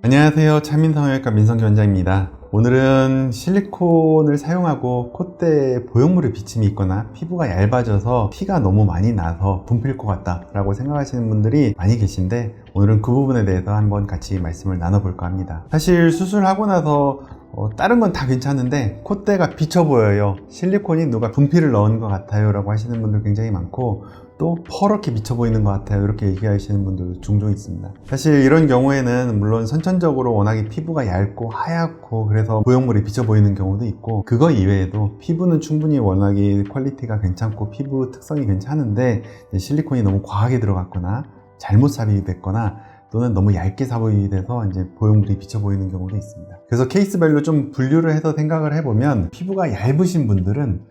안녕하세요. 차민성형외과 민성기 원장입니다. 오늘은 실리콘을 사용하고 콧대에 보형물의 비침이 있거나 피부가 얇아져서 티가 너무 많이 나서 붐필 것 같다 라고 생각하시는 분들이 많이 계신데, 오늘은 그 부분에 대해서 한번 같이 말씀을 나눠볼까 합니다. 사실 수술하고 나서 다른 건 다 괜찮은데 콧대가 비쳐 보여요, 실리콘이 누가 분필을 넣은 것 같아요 라고 하시는 분들 굉장히 많고, 또 퍼렇게 비쳐 보이는 것 같아요 이렇게 얘기하시는 분들도 종종 있습니다. 사실 이런 경우에는 물론 선천적으로 워낙에 피부가 얇고 하얗고 그래서 보형물이 비쳐 보이는 경우도 있고, 그거 이외에도 피부는 충분히 워낙에 퀄리티가 괜찮고 피부 특성이 괜찮은데 실리콘이 너무 과하게 들어갔거나 잘못 삽입이 됐거나 또는 너무 얇게 삽입이 돼서 이제 보형물이 비쳐 보이는 경우도 있습니다. 그래서 케이스별로 좀 분류를 해서 생각을 해보면, 피부가 얇으신 분들은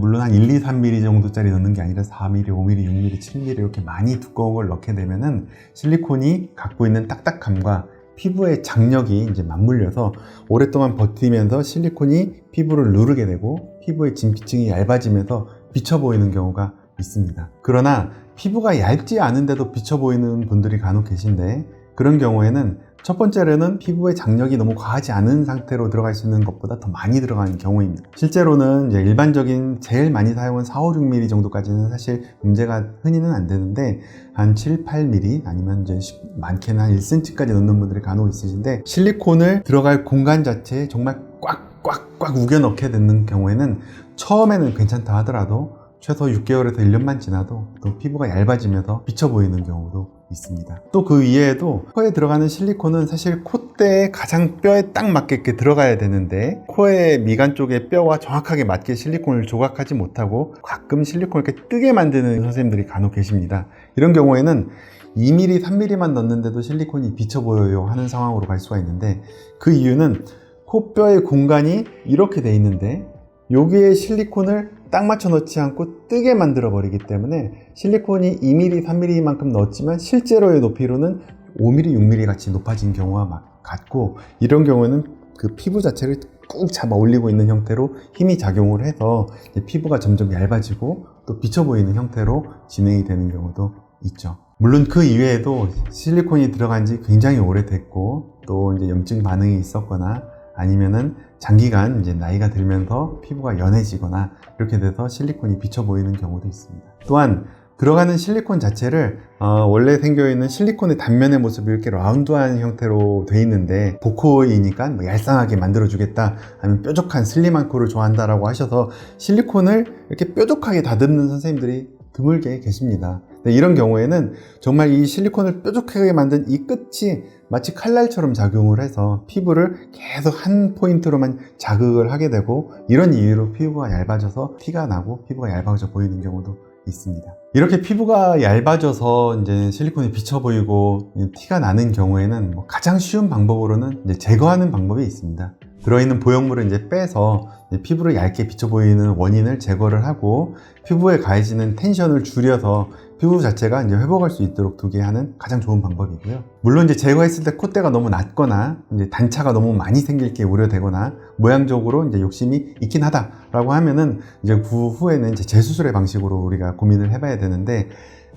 물론 한 1, 2, 3mm 정도짜리 넣는 게 아니라 4mm, 5mm, 6mm, 7mm 이렇게 많이 두꺼운 걸 넣게 되면은 실리콘이 갖고 있는 딱딱함과 피부의 장력이 이제 맞물려서 오랫동안 버티면서 실리콘이 피부를 누르게 되고 피부의 진피층이 얇아지면서 비쳐 보이는 경우가 있습니다. 그러나 피부가 얇지 않은데도 비쳐 보이는 분들이 간혹 계신데, 그런 경우에는 첫 번째로는 피부의 장력이 너무 과하지 않은 상태로 들어갈 수 있는 것보다 더 많이 들어가는 경우입니다. 실제로는 이제 일반적인 제일 많이 사용은 4, 5, 6mm 정도까지는 사실 문제가 흔히는 안 되는데, 한 7, 8mm 아니면 이제 많게는 한 1cm까지 넣는 분들이 간혹 있으신데, 실리콘을 들어갈 공간 자체에 정말 꽉 우겨 넣게 되는 경우에는 처음에는 괜찮다 하더라도 최소 6개월에서 1년만 지나도 또 피부가 얇아지면서 비쳐 보이는 경우도 있습니다. 또 그 이외에도 코에 들어가는 실리콘은 사실 콧대에 가장 뼈에 딱 맞게 들어가야 되는데, 코의 미간 쪽의 뼈와 정확하게 맞게 실리콘을 조각하지 못하고 가끔 실리콘을 이렇게 뜨게 만드는 선생님들이 간혹 계십니다. 이런 경우에는 2mm, 3mm만 넣는데도 실리콘이 비쳐 보여요 하는 상황으로 갈 수가 있는데, 그 이유는 코뼈의 공간이 이렇게 돼 있는데 여기에 실리콘을 딱 맞춰 넣지 않고 뜨게 만들어 버리기 때문에 실리콘이 2mm, 3mm만큼 넣었지만 실제로의 높이로는 5mm, 6mm 같이 높아진 경우가 같고, 이런 경우에는 그 피부 자체를 꾹 잡아 올리고 있는 형태로 힘이 작용을 해서 피부가 점점 얇아지고 또 비쳐 보이는 형태로 진행이 되는 경우도 있죠. 물론 그 이외에도 실리콘이 들어간 지 굉장히 오래됐고 또 이제 염증 반응이 있었거나 아니면은 장기간 이제 나이가 들면서 피부가 연해지거나 이렇게 돼서 실리콘이 비쳐 보이는 경우도 있습니다. 또한 들어가는 실리콘 자체를 원래 생겨있는 실리콘의 단면의 모습이 이렇게 라운드한 형태로 돼 있는데, 보코이니까 뭐 얄쌍하게 만들어주겠다, 아니면 뾰족한 슬림한 코를 좋아한다라고 하셔서 실리콘을 이렇게 뾰족하게 다듬는 선생님들이 드물게 계십니다. 이런 경우에는 정말 이 실리콘을 뾰족하게 만든 이 끝이 마치 칼날처럼 작용을 해서 피부를 계속 한 포인트로만 자극을 하게 되고, 이런 이유로 피부가 얇아져서 티가 나고 피부가 얇아져 보이는 경우도 있습니다. 이렇게 피부가 얇아져서 이제 실리콘이 비쳐 보이고 티가 나는 경우에는 가장 쉬운 방법으로는 이제 제거하는 방법이 있습니다. 들어있는 보형물을 이제 빼서 피부를 얇게 비쳐 보이는 원인을 제거를 하고, 피부에 가해지는 텐션을 줄여서 피부 자체가 이제 회복할 수 있도록 두게 하는 가장 좋은 방법이고요. 물론 이제 제거했을 때 콧대가 너무 낮거나 이제 단차가 너무 많이 생길 게 우려되거나 모양적으로 이제 욕심이 있긴 하다라고 하면은 이제 그 후에는 이제 재수술의 방식으로 우리가 고민을 해봐야 되는데,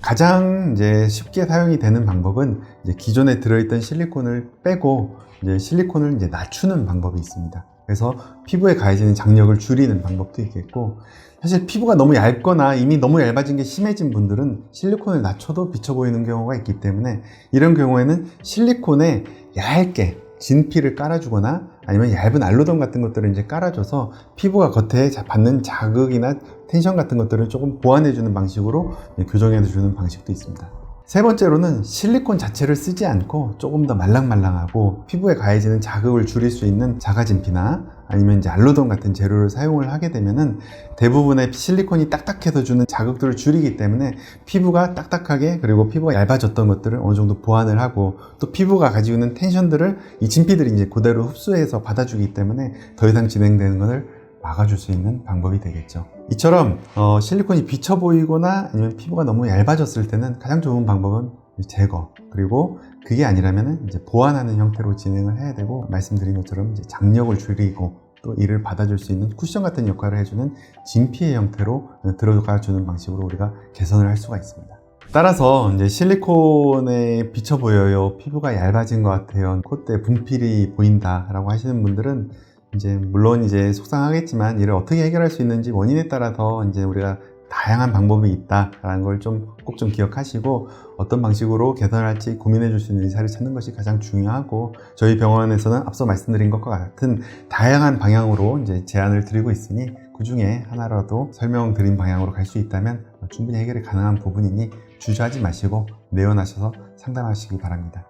가장 이제 쉽게 사용이 되는 방법은 이제 기존에 들어있던 실리콘을 빼고 이제 실리콘을 이제 낮추는 방법이 있습니다. 그래서 피부에 가해지는 장력을 줄이는 방법도 있겠고, 사실 피부가 너무 얇거나 이미 너무 얇아진 게 심해진 분들은 실리콘을 낮춰도 비쳐 보이는 경우가 있기 때문에, 이런 경우에는 실리콘에 얇게 진피를 깔아주거나 아니면 얇은 알로돈 같은 것들을 이제 깔아줘서 피부가 겉에 받는 자극이나 텐션 같은 것들을 조금 보완해주는 방식으로 교정해주는 방식도 있습니다. 세 번째로는 실리콘 자체를 쓰지 않고 조금 더 말랑말랑하고 피부에 가해지는 자극을 줄일 수 있는 자가진피나 아니면 이제 알로돈 같은 재료를 사용을 하게 되면은 대부분의 실리콘이 딱딱해서 주는 자극들을 줄이기 때문에 피부가 딱딱하게, 그리고 피부가 얇아졌던 것들을 어느 정도 보완을 하고, 또 피부가 가지고 있는 텐션들을 이 진피들이 이제 그대로 흡수해서 받아주기 때문에 더 이상 진행되는 것을 막아줄 수 있는 방법이 되겠죠. 이처럼 실리콘이 비쳐 보이거나 아니면 피부가 너무 얇아졌을 때는 가장 좋은 방법은 제거, 그리고 그게 아니라면 이제 보완하는 형태로 진행을 해야 되고, 말씀드린 것처럼 이제 장력을 줄이고 또 이를 받아줄 수 있는 쿠션 같은 역할을 해주는 진피의 형태로 들어가 주는 방식으로 우리가 개선을 할 수가 있습니다. 따라서 이제 실리콘에 비쳐 보여요, 피부가 얇아진 것 같아요, 콧대 분필이 보인다 라고 하시는 분들은 이제 물론 이제 속상하겠지만 이를 어떻게 해결할 수 있는지 원인에 따라서 이제 우리가 다양한 방법이 있다라는 걸 꼭 좀 기억하시고 어떤 방식으로 개선할지 고민해 줄 수 있는 의사를 찾는 것이 가장 중요하고, 저희 병원에서는 앞서 말씀드린 것과 같은 다양한 방향으로 이제 제안을 드리고 있으니 그 중에 하나라도 설명드린 방향으로 갈 수 있다면 충분히 해결이 가능한 부분이니 주저하지 마시고 내원하셔서 상담하시기 바랍니다.